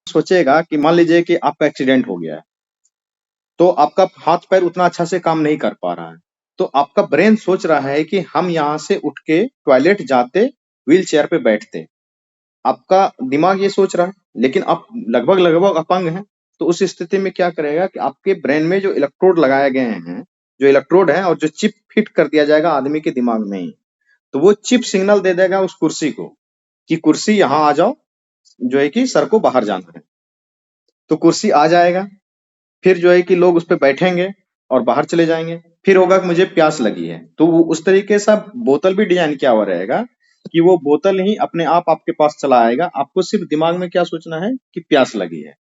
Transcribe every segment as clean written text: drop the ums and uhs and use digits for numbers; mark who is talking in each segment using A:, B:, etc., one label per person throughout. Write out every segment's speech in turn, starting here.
A: सोचेगा कि मान लीजिए कि आपका एक्सीडेंट हो गया है, तो आपका हाथ पैर उतना अच्छा से काम नहीं कर पा रहा है, तो आपका ब्रेन सोच रहा है कि हम यहाँ से उठ के टॉयलेट जाते, व्हील चेयर पे बैठते। आपका दिमाग ये सोच रहा है, लेकिन आप लगभग अपंग हैं, तो उस स्थिति में क्या करेगा कि आपके ब्रेन में जो इलेक्ट्रोड लगाए गए हैं, जो इलेक्ट्रोड है और जो चिप फिट कर दिया जाएगा आदमी के दिमाग में ही, तो वो चिप सिग्नल दे देगा उस कुर्सी को कि कुर्सी यहाँ आ जाओ, जो है कि सर को बाहर जाना है। तो कुर्सी आ जाएगा, फिर जो है कि लोग उस पे बैठेंगे और बाहर चले जाएंगे। फिर होगा कि मुझे प्यास लगी है, तो वो उस तरीके से बोतल भी डिजाइन किया हुआ रहेगा कि वो बोतल ही अपने आप आपके पास चला आएगा। आपको सिर्फ दिमाग में क्या सोचना है कि प्यास लगी है,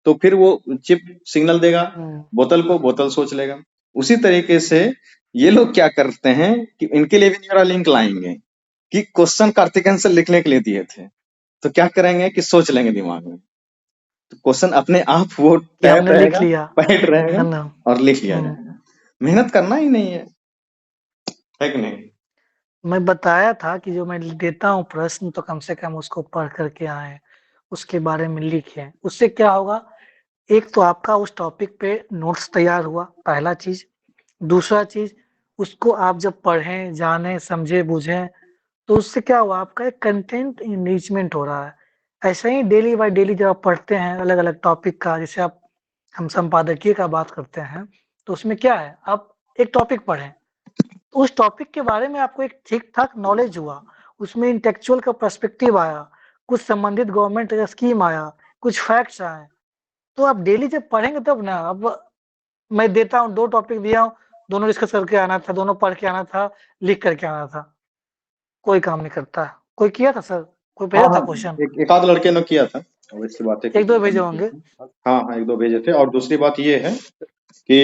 A: तो फिर वो चिप सिग्नल देगा बोतल को, बोतल सोच लेगा। उसी तरीके से ये लोग क्या करते हैं कि इनके लिए भी न्यूरल लिंक लाएंगे कि क्वेश्चन कार्तिक आंसर लिखने के लिए दिए थे, तो क्या करेंगे कि सोच लेंगे दिमाग में, तो क्वेश्चन अपने आप वो
B: कि
A: टैप
B: हमने लिख
A: रहेगा,
B: लिया,
A: पैड रहेगा
B: है ना।
A: और लिख लिया जाएगा। मेहनत करना ही नहीं है कि नहीं?
B: मैं बताया था कि जो मैं देता हूँ प्रश्न तो कम से कम उसको पढ़ करके आए, उसके बारे में लिखे। उससे क्या होगा, एक तो आपका उस टॉपिक पे नोट्स तैयार हुआ, पहला चीज। दूसरा चीज, उसको आप जब पढ़ें, जाने, समझे, बुझें, तो उससे क्या हुआ, आपका एक कंटेंट इनरिचमेंट हो रहा है। ऐसे ही डेली बाय डेली जब आप पढ़ते हैं अलग अलग टॉपिक का, जैसे आप हम संपादकीय का बात करते हैं, तो उसमें क्या है, आप एक टॉपिक पढ़ें, उस टॉपिक के बारे में आपको एक ठीक ठाक नॉलेज हुआ, उसमें इंटेलेक्चुअल का पर्सपेक्टिव आया, कुछ संबंधित गवर्नमेंट का स्कीम आया, कुछ फैक्ट्स आए, तो आप डेली जब पढ़ेंगे तब ना। अब मैं देता हूँ 2 टॉपिक दिया हूँ, दोनों डिस्कस करके आना था, दोनों पढ़ के आना था, लिख करके आना था, कोई काम नहीं करता। कोई किया था सर? कोई
A: हाँ
B: भेजा था
A: हाँ,
B: क्वेश्चन?
A: एक आध लड़के ने किया था, वैसी बात है,
B: एक
A: किसी
B: दो
A: ने
B: भेजे
A: नहीं किया
B: होंगे।
A: था। हाँ हाँ, एक दो भेजे थे। और दूसरी बात ये है कि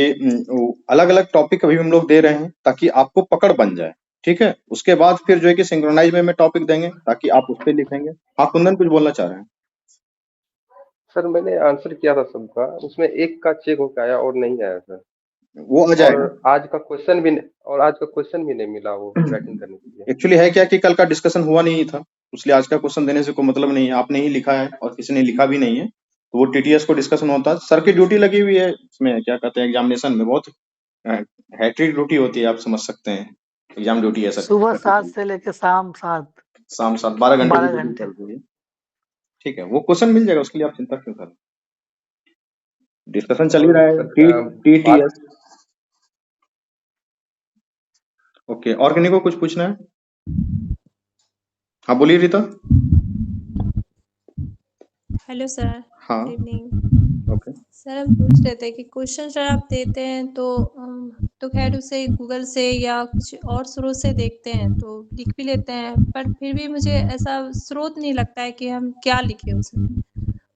A: अलग अलग टॉपिक अभी हम लोग दे रहे हैं ताकि आपको पकड़ बन जाए, ठीक है। उसके बाद फिर जो है कि सिंक्रोनाइज में टॉपिक देंगे ताकि आप उस पर लिखेंगे। हाँ कुंदन कुछ बोलना चाह रहे हैं?
C: सर मैंने आंसर किया था सबका, उसमें एक का चेक होकर आया और नहीं आया सर।
A: वो आ
C: और
A: जाएगा।
C: आज का क्वेश्चन भी नहीं मिला वो राइटिंग करने के लिए।
A: एक्चुअली है क्या कि कल का डिस्कशन हुआ नहीं था, इसलिए आज का क्वेश्चन देने से कोई मतलब नहीं है। आपने ही लिखा है और किसी ने लिखा भी नहीं है, तो वो टीटीएस को डिस्कशन होता है। सर की ड्यूटी लगी हुई है इसमें, क्या कहते हैं, एग्जामिनेशन में बहुत हैट्रिक ड्यूटी होती है, आप समझ सकते हैं। एग्जाम ड्यूटी है सर
B: सुबह
A: की।
B: 7 से लेकर शाम 7,
A: शाम 7-12 घंटे की
B: 12
A: ड्यूटी
B: घंटे।
A: चल रही है, ठीक है। वो क्वेश्चन मिल जाएगा, उसके लिए आप चिंता क्यों कर रहे हैं? डिस्कशन चल ही
C: और
A: रहा है,
C: सर
A: टीटीएस। ओके, और किन्हीं को कुछ पूछना है? हाँ बोलिए रीता।
D: हेलो सर,
A: हाँ
D: गुड इवनिंग।
A: ओके।
D: सर हम पूछ रहे थे कि क्वेश्चन सर आप देते हैं तो खैर उसे गूगल से या कुछ और स्रोत से देखते हैं तो लिख भी लेते हैं, पर फिर भी मुझे ऐसा स्रोत नहीं लगता है कि हम क्या लिखें उसमें।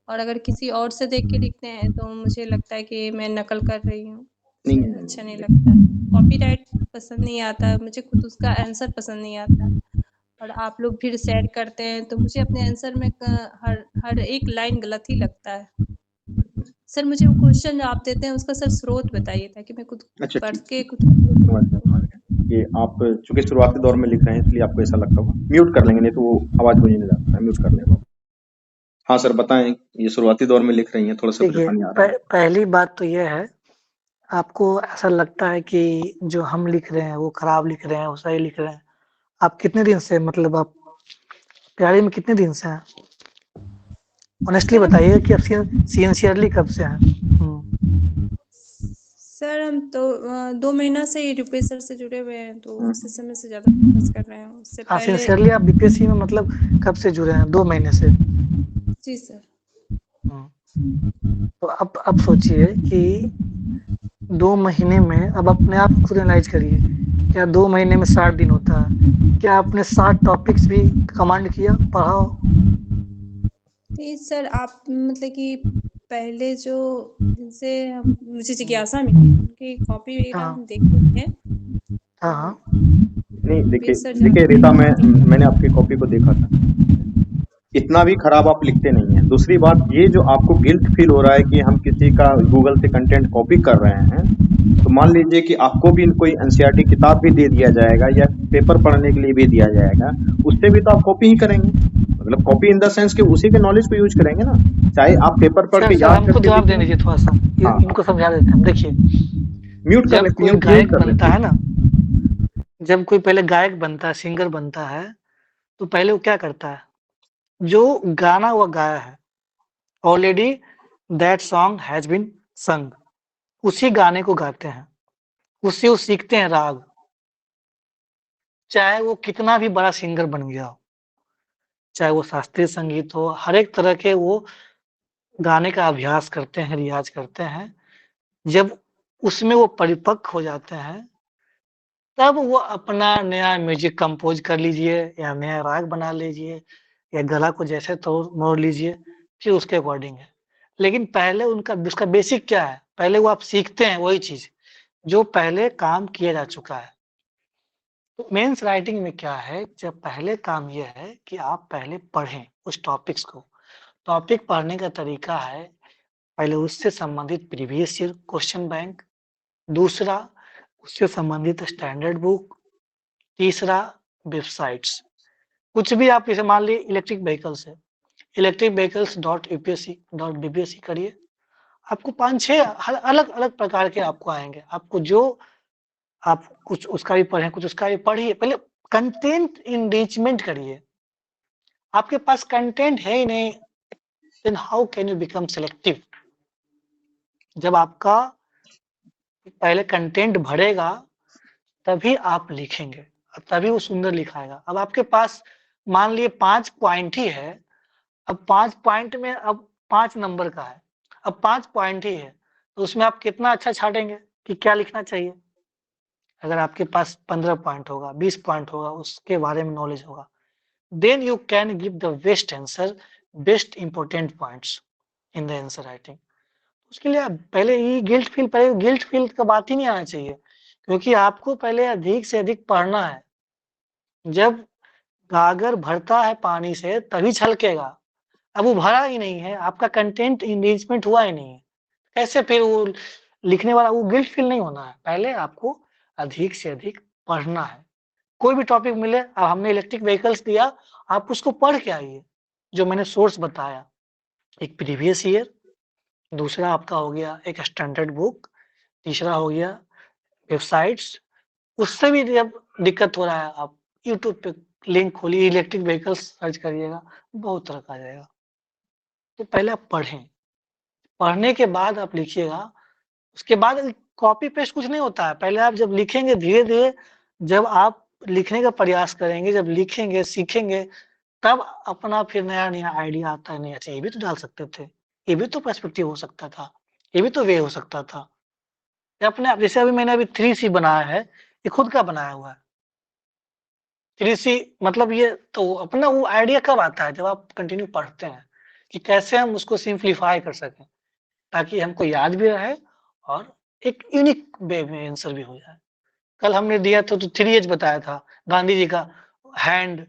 D: और अगर किसी और से देख के लिखते हैं तो मुझे लगता है कि मैं नकल कर रही हूँ, मुझे अच्छा नहीं लगता है। कॉपीराइट पसंद नहीं आता, मुझे खुद उसका आंसर पसंद नहीं आता। और आप लोग फिर शेयर करते हैं तो मुझे अपने आंसर में हर एक लाइन गलत ही लगता है। सर मुझे वो क्वेश्चन जो आप देते हैं उसका सर स्रोत बताइए ताकि मैं खुद
A: अच्छा
D: पढ़
A: ठीक,
D: के खुद
A: समझ गया कि आप चूंकि शुरुआती दौर में लिख रहे हैं इसलिए आपको ऐसा लगता होगा। म्यूट कर लेंगे, नहीं तो वो आवाज को नहीं जाता है, म्यूट कर लेंगे। हाँ सर बताएं, ये शुरुआती दौर में लिख रही हैं, थोड़ा सा
B: देखिए,
A: परेशानी आ रहा है।
B: पहली बात तो ये है, आपको ऐसा लगता है कि जो हम लिख रहे हैं वो खराब लिख रहे हैं, वो सही लिख रहे हैं। आप कितने दिन से, मतलब आप तैयारी में कितने दिन से हैं? ऑनेस्टली
D: सर
B: बताइए कि आप सिंसियरली कब से हैं?
D: सर हम तो 2 महीना से ही यूपी सर से जुड़े हुए हैं, तो उसी समय से ज़्यादा फोकस कर रहे हैं। उससे
B: हाँ,
D: पहले
B: सिंसियरली आप बीपीएससी में मतलब कब से जुड़े हैं? 2 महीने से।
D: जी सर।
B: तो अब सोचिए कि 2 महीने में, अब अपने आप खुद एनालाइज करिए, क्या 2 महीने में 60 दिन होता है? क्या आपने 60 टॉपिक्स भी कमांड किया, पढ़ा?
D: जी सर, आप मतलब कि पहले जो जिनसे मुझे जिज्ञासा मिली उनकी कॉपी वगैरह हम देखते हैं।
B: हाँ हाँ।
A: नहीं देखिए
D: सर
A: देखिए रीता, मैंने आपकी कॉपी को देखा था, इतना भी खराब आप लिखते नहीं हैं। दूसरी बात, ये जो आपको गिल्ट फील हो रहा है कि हम किसी का गूगल से कंटेंट कॉपी कर रहे हैं, तो मान लीजिए कि आपको भी कोई एनसीईआरटी किताब भी दे दिया जाएगा या पेपर पढ़ने के लिए भी दिया जाएगा, उससे भी तो आप कॉपी ही करेंगे। मतलब कॉपी इन द सेंस कि उसी के नॉलेज को यूज करेंगे ना। चाहे आप पेपर पढ़ के
B: सर
A: याद
B: हमको
A: करके
B: जवाब
A: लिखें।
B: देने दीजिए थोड़ा सा,
A: हाँ,
B: इनको समझा देते हैं हम। देखिए,
A: म्यूट कर
B: जब
A: लेते,
B: कोई
A: म्यूट
B: गायक
A: कर
B: बनता
A: लेते।
B: है ना, जब कोई पहले गायक बनता है, सिंगर बनता है, तो पहले वो क्या करता है, जो गाना वो गाया है already, that song has been sung, उसी गाने को गाते हैं, उससे वो सीखते हैं राग, चाहे वो कितना भी बड़ा सिंगर बन गया हो, चाहे वो शास्त्रीय संगीत हो, हर एक तरह के वो गाने का अभ्यास करते हैं, रियाज करते हैं। जब उसमें वो परिपक्व हो जाते हैं, तब वो अपना नया म्यूजिक कंपोज कर लीजिए, या नया राग बना लीजिए, या गला को जैसे तोड़ मोड़ लीजिए, फिर उसके अकॉर्डिंग है। लेकिन पहले उनका उसका बेसिक क्या है, पहले वो आप सीखते हैं वही चीज जो पहले काम किया जा चुका है। तो मेंस राइटिंग में क्या है, जब पहले काम यह है कि आप पहले पढ़ें उस टॉपिक्स को। टॉपिक पढ़ने का तरीका है, पहले उससे संबंधित प्रीवियस ईयर क्वेश्चन बैंक, दूसरा उससे संबंधित स्टैंडर्ड बुक, तीसरा वेबसाइट्स। कुछ भी आप जैसे मान लीजिए इलेक्ट्रिक व्हीकल्स है, electric vehicles dot UPSC dot BPSC करिए, आपको 5-6 अलग अलग प्रकार के आपको आएंगे। आपको जो आप कुछ उसका भी पढ़ें, कुछ उसका भी पढ़िए, पहले कंटेंट इंगेजमेंट करिए। आपके पास कंटेंट है ही नहीं, then how can you become selective. जब आपका पहले कंटेंट भरेगा, तभी आप लिखेंगे, और तभी वो सुंदर लिखाएगा। अब आपके पास मान लिए 5 पॉइंट ही है, अब 5 पॉइंट में अब 5 नंबर का है, अब 5 पॉइंट ही है, तो उसमें आप कितना अच्छा छाटेंगे कि क्या लिखना चाहिए। अगर आपके पास 15 पॉइंट होगा, 20 पॉइंट होगा, उसके बारे में नॉलेज होगा, then you can give the best answer, best important points in the answer writing. उसके लिए आप पहले ये गिल्ट फील का बात ही नहीं आना चाहिए, क्योंकि आपको पहले अधिक से अधिक पढ़ना है। जब गागर भरता है पानी से तभी छलकेगा, अब वो भरा ही नहीं है, आपका कंटेंट इंगेजमेंट हुआ ही नहीं है, कैसे फिर वो लिखने वाला, वो गिल्ट फील नहीं होना है। पहले आपको अधिक से अधिक पढ़ना है। कोई भी टॉपिक मिले, अब हमने इलेक्ट्रिक व्हीकल्स दिया, आप उसको पढ़ के आइए, जो मैंने सोर्स बताया, एक प्रीवियस ईयर, दूसरा आपका हो गया एक स्टैंडर्ड बुक, तीसरा हो गया वेबसाइट्स। उससे भी जब दिक्कत हो रहा है, आप यूट्यूब पे लिंक खोलिए, इलेक्ट्रिक व्हीकल्स सर्च करिएगा, बहुत तरह का आ जाएगा। तो पहले आप पढ़ें, पढ़ने के बाद आप लिखिएगा। उसके बाद कॉपी पेस्ट कुछ नहीं होता है, पहले आप जब लिखेंगे धीरे धीरे, जब आप लिखने का प्रयास करेंगे, जब लिखेंगे सीखेंगे, तब अपना फिर नया नया आइडिया आता है, नहीं अच्छा ये भी तो डाल सकते थे, ये भी तो पर्सपेक्टिव हो सकता था, ये भी तो वे हो सकता था। ये अपने आप, जैसे अभी मैंने अभी 3C बनाया है, ये खुद का बनाया हुआ है। 3C मतलब ये तो अपना वो आइडिया कब आता है, जब आप कंटिन्यू पढ़ते हैं कि कैसे हम उसको सिंप्लीफाई कर सकें, ताकि हमको याद भी रहे और एक यूनिक वे में आंसर भी हो जाए। कल हमने दिया था तो 3H बताया था गांधी जी का, हैंड,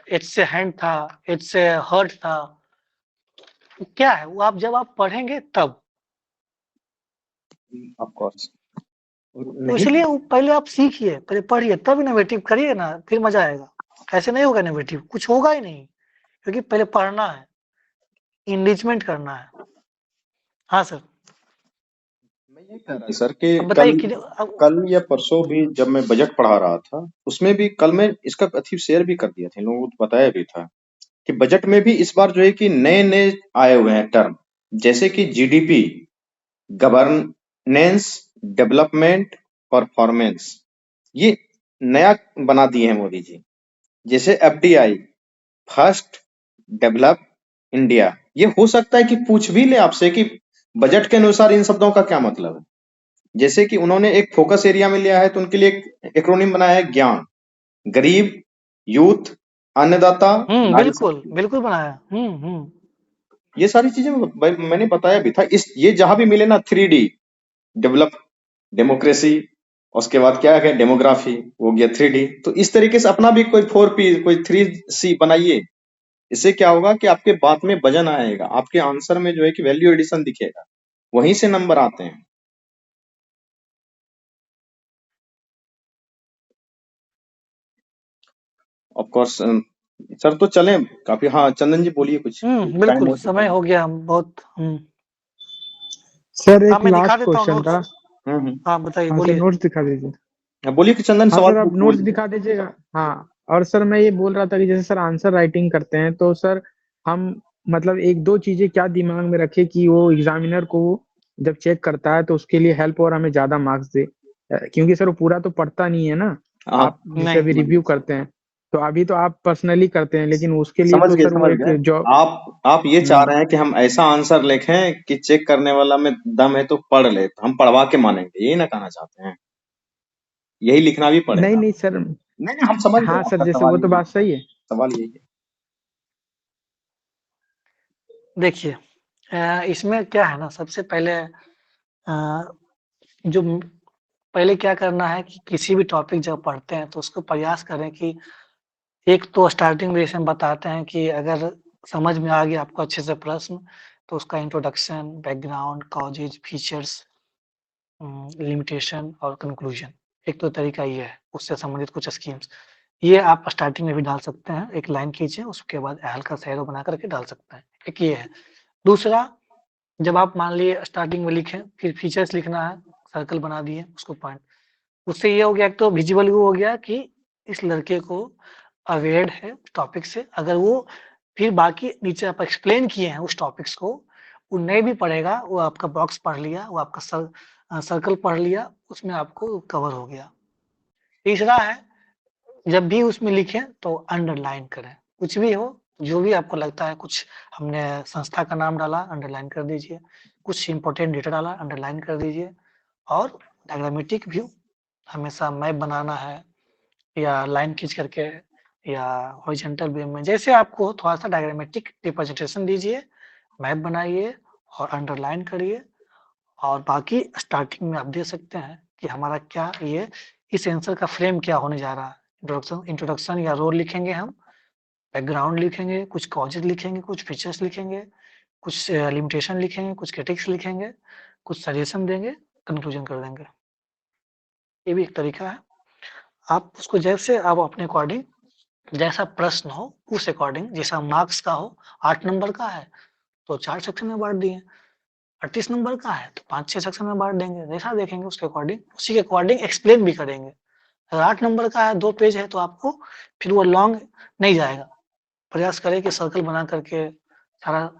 B: एच से हैंड था, एच से हर्ट था। वो क्या है, वो आप जब आप पढ़ेंगे तब।
A: Of course.
B: तो
A: नहीं,
B: इसलिए वो पहले आप सीखिए, पहले पढ़िए, तब इनोवेटिव करिए ना, फिर मजा आएगा। ऐसे नहीं होगा इनोवेटिव, कुछ होगा ही नहीं, क्योंकि पहले पढ़ना है, इंगेजमेंट करना है। हाँ सर,
A: मैं ये कह रहा सर कि
B: अब
A: कल
B: बताइए कि अब
A: कल या परसों भी जब मैं बजट पढ़ा रहा था, उसमें भी कल मैं इसका अथी शेयर भी कर दिया था, इन लोगों को बताया भी था कि बजट में भी इस बार जो है कि नए नए आए हुए हैं टर्म, जैसे कि जीडीपी, गवर्नेंस, डेवलपमेंट, परफॉर्मेंस, ये नया बना दिए हैं मोदी जी। जैसे एफडीआई, फर्स्ट डेवलप इंडिया, ये हो सकता है कि पूछ भी ले आपसे कि बजट के अनुसार इन शब्दों का क्या मतलब है। जैसे कि उन्होंने एक फोकस एरिया में लिया है, तो उनके लिए एक एक्रोनिम बनाया है, ज्ञान, गरीब, यूथ, अन्नदाता, नारी
B: बिल्कुल
A: शक्ति।
B: बिल्कुल बनाया।
A: ये सारी चीजें मैंने बताया भी था। इस ये जहां भी मिले ना, 3D, डेवलप, डेमोक्रेसी, उसके बाद क्या है डेमोग्राफी, हो गया 3D। तो इस तरीके से अपना भी कोई 4P, कोई 3C बनाइए। इससे क्या होगा कि आपके बात में वजन आएगा, आपके आंसर में जो है कि वैल्यू एडिशन दिखेगा, वहीं से नंबर आते हैं। ऑफ कोर्स सर तो चले काफी। हाँ चंदन जी बोलिए कुछ, टाइम
B: बिल्कुल
A: हो
B: समय हो गया बहुत।
E: सर
B: हाँ
E: एक
B: मैं दिखा
E: लास्ट
B: देता हूँ
E: क्वेश्चन था।
B: नोट्स। हाँ बताइए,
E: हाँ सर,
B: बोलिए।
E: नोट्स दिखा दीजिए।
A: बोलिए कि चंदन
E: हाँ
A: सवाल
E: सर, आप नोट्स
A: बोलिए।
E: दिखा दीजिएगा। हाँ, और सर मैं ये बोल रहा था कि जैसे सर आंसर राइटिंग करते हैं तो सर हम मतलब एक दो चीजें क्या दिमाग में रखे कि वो एग्जामिनर को जब चेक करता है तो उसके लिए हेल्प और हमें ज्यादा मार्क्स दे। क्योंकि सर वो पूरा तो पढ़ता नहीं है ना।
A: हाँ
E: आप जैसे
B: नहीं,
E: अभी रिव्यू करते हैं तो अभी तो आप पर्सनली करते हैं, लेकिन उसके लिए
A: समझ
E: तो
A: गए
E: सर वो
A: समझ
E: एक
A: गए।
E: जॉब।
A: आप ये चाह रहे हैं कि हम ऐसा आंसर लिखें कि चेक करने वाला में दम है तो पढ़ ले, तो हम पढ़वा के मानेंगे, यही ना कहना चाहते हैं? यही लिखना भी
E: नहीं
A: पड़ेगा।
E: नहीं सर।
A: नहीं नहीं हम समझ गए
E: हाँ सर,
A: आपका
E: जैसे
A: सवाल,
E: वो तो
A: यही
E: बात सही है।
A: सवाल यही है।
B: देखिए इसमें क्या है ना, सबसे पहले जो पहले क्या करना है कि किसी भी टॉपिक जब पढ़ते हैं तो उसको प्रयास करें कि एक तो स्टार्टिंग में जैसे हम बताते हैं कि अगर समझ में आ गया आपको अच्छे से प्रश्न, तो उसका introduction, background, causes, features, limitation और कंक्लूजन, एक तो तरीका ये है। उससे संबंधित कुछ स्कीम्स ये आप स्टार्टिंग में भी डाल सकते हैं, एक लाइन खींचे उसके बाद हल्का सा एरो बना करके डाल सकते हैं, एक ये है। दूसरा, जब आप मान लिए स्टार्टिंग में लिखें, फिर फीचर्स लिखना है, सर्कल बना दिए उसको पॉइंट, उससे ये हो गया, एक तो विजुअल वो हो गया कि इस लड़के को अवेयर है टॉपिक से। अगर वो फिर बाकी नीचे आप एक्सप्लेन किए हैं उस टॉपिक्स को, वो नहीं भी पढ़ेगा, वो आपका बॉक्स पढ़ लिया, वो आपका सर्कल पढ़ लिया, उसमें आपको कवर हो गया। तीसरा है, जब भी उसमें लिखें तो अंडरलाइन करें, कुछ भी हो, जो भी आपको लगता है, कुछ हमने संस्था का नाम डाला अंडरलाइन कर दीजिए, कुछ इंपॉर्टेंट डेटा डाला अंडरलाइन कर दीजिए। और डायग्रामेटिक व्यू, हमेशा मैप बनाना है या लाइन खींच करके या हॉरिजॉन्टल व्यू में, जैसे आपको थोड़ा सा डायग्रामेटिक रिप्रेजेंटेशन दीजिए, मैप बनाइए और अंडरलाइन करिए। और बाकी स्टार्टिंग में आप दे सकते हैं कि हमारा क्या ये इस आंसर का फ्रेम क्या होने जा रहा है। इंट्रोडक्शन या रोल लिखेंगे हम, बैकग्राउंड लिखेंगे, कुछ कॉजेज लिखेंगे, कुछ फीचर्स लिखेंगे, कुछ लिमिटेशन लिखेंगे, कुछ क्रिटिक्स लिखेंगे, कुछ सजेशन देंगे, कंक्लूजन कर देंगे। ये भी एक तरीका है। आप उसको जैसे आप अपने अकॉर्डिंग, जैसा प्रश्न हो उस अकॉर्डिंग, जैसा मार्क्स का हो, 8 नंबर का है तो 4 सेक्शन में बांट दिए, 38 नंबर का है तो 5-6 सेक्शन में बांट देंगे, जैसा देखेंगे उसके अकॉर्डिंग, उसी के अकॉर्डिंग एक्सप्लेन भी करेंगे। अगर 8 नंबर का है 2 पेज है तो आपको फिर वो लॉन्ग नहीं जाएगा। प्रयास करें कि सर्कल बना करके सारा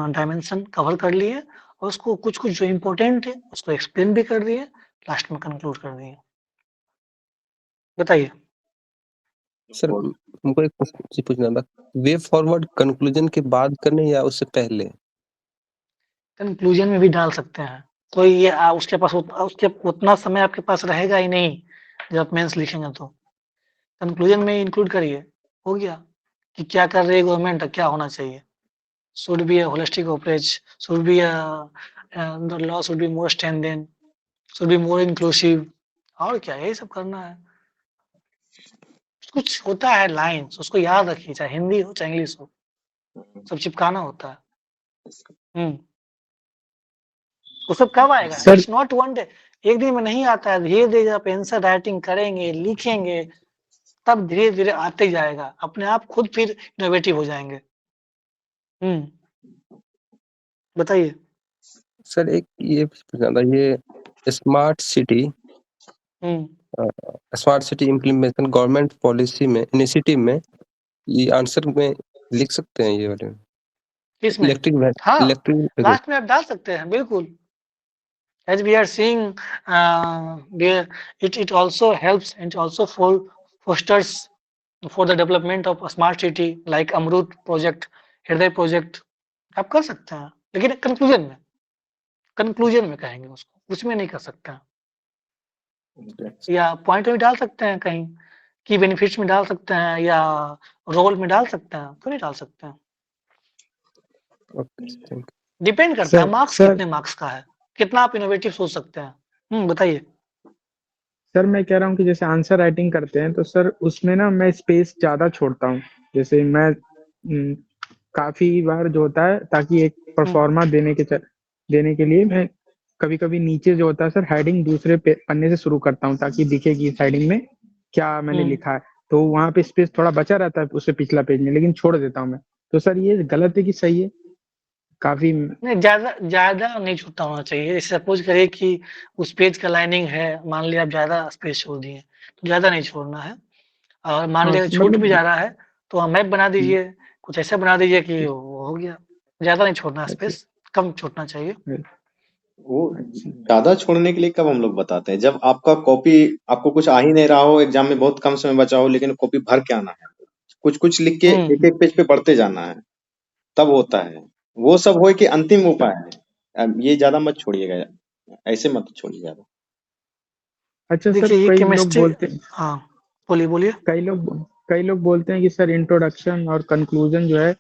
B: डायमेंशन कवर कर लिए और उसको कुछ-कुछ जो इम्पोर्टेंट है उसको एक्सप्लेन भी कर दिए, लास्ट में कंक्लूड कर दिए। बताइए।
C: सर हमको एक चीज पूछना था, वे फॉरवर्ड कंक्लूजन के बाद करने या उससे पहले?
B: कंक्लूजन में भी डाल सकते हैं। कोई ये उसके पास उसके उतना समय आपके पास रहेगा ही नहीं जब आप मेंस लिखेंगे तो। कंक्लूजन में इंक्लूड करिए, हो गया कि क्या कर रही है गवर्नमेंट, क्या होना चाहिए। Should be a holistic approach, should be the law should be more strengthen, should be more inclusive, और क्या यही सब करना है। कुछ होता है लाइन्स, उसको याद रखिए, चाहे हिंदी हो चाहे इंग्लिश हो, सब चिपकाना होता है। वो सब कब आएगा?
E: Sir
B: it's not one day, एक दिन में नहीं आता है। धीरे धीरे आप आंसर राइटिंग करेंगे, लिखेंगे, तब धीरे धीरे आते जाएगा, अपने आप खुद फिर इनोवेटिव हो जाएंगे। बताइए।
C: सर एक ये पूछना था, ये smart city implementation government policy में, इनिशिएटिव में, ये आंसर में लिख सकते हैं ये वाले?
B: किसमें?
C: इलेक्ट्रिक
B: हाँ,
C: इलेक्ट्रिक
B: लास्ट में आप डाल सकते हैं, बिल्कुल। As we are seeing, it also helps and also fosters for the development of a smart city like अमरूद प्रोजेक्ट, हृदय प्रोजेक्ट। आप कर सकते हैं, लेकिन कंक्लूजन में कहेंगे उसको, उसमें नहीं कर सकते हैं। या पॉइंट में डाल सकते हैं कहीं, की बेनिफिट्स में डाल सकते हैं, या रोल में डाल सकते हैं, तो नहीं डाल सकते हैं। डिपेंड करता है मार्क्स
E: सर
B: कितने मार्क्स का है, कितना आप इनोवेटिव सोच सकते हैं। बताइए।
E: सर मैं कह रहा हूँ कि जैसे आंसर राइटिंग करते हैं तो सर उसमें ना मैं स्पेस ज्यादा छोड़ता हूँ। जैसे मैं काफी बार जो होता है, ताकि एक परफॉर्मा देने के लिए मैं कभी कभी नीचे जो होता है सर हेडिंग दूसरे पन्ने से शुरू करता हूँ, ताकि दिखे कि इस हेडिंग में क्या मैंने लिखा है। तो वहां पे स्पेस थोड़ा बचा रहता है उससे पिछला पेज में, लेकिन छोड़ देता हूँ मैं। तो सर ये गलत है कि सही है? काफी
B: नहीं, ज्यादा नहीं छूटना होना चाहिए। सपोज करिए कि उस पेज का लाइनिंग है, मान लिया आप ज्यादा स्पेस छोड़ दिए, तो ज्यादा नहीं छोड़ना है। और मान
E: हाँ
B: लिया छूट भी
E: मतलब
B: जा रहा है तो आप मैप बना दीजिए, कुछ ऐसा बना दीजिए कि वो हो गया। ज्यादा नहीं छोड़ना
E: अच्छा
B: स्पेस, कम छोड़ना चाहिए।
A: वो
E: अच्छा
A: ज्यादा छोड़ने के लिए कब हम लोग बताते हैं, जब आपका कॉपी, आपको कुछ आ ही नहीं रहा हो, एग्जाम में बहुत कम समय बचा हो, लेकिन कॉपी भर के आना है, कुछ कुछ लिख के एक एक पेज पे पढ़ते जाना है, तब होता है। वो सब हो कि अंतिम उपाय है। अब ये ज्यादा मत छोड़िएगा, ऐसे मत छोड़िए ज्यादा।
E: अच्छा सर,
B: देखिए ये
E: कई लोग
B: केमिस्ट्री।
E: बोलते
B: हाँ, बोलिए बोलिए।
E: कई लोग बोलते हैं कि सर इंट्रोडक्शन और कंक्लूजन जो है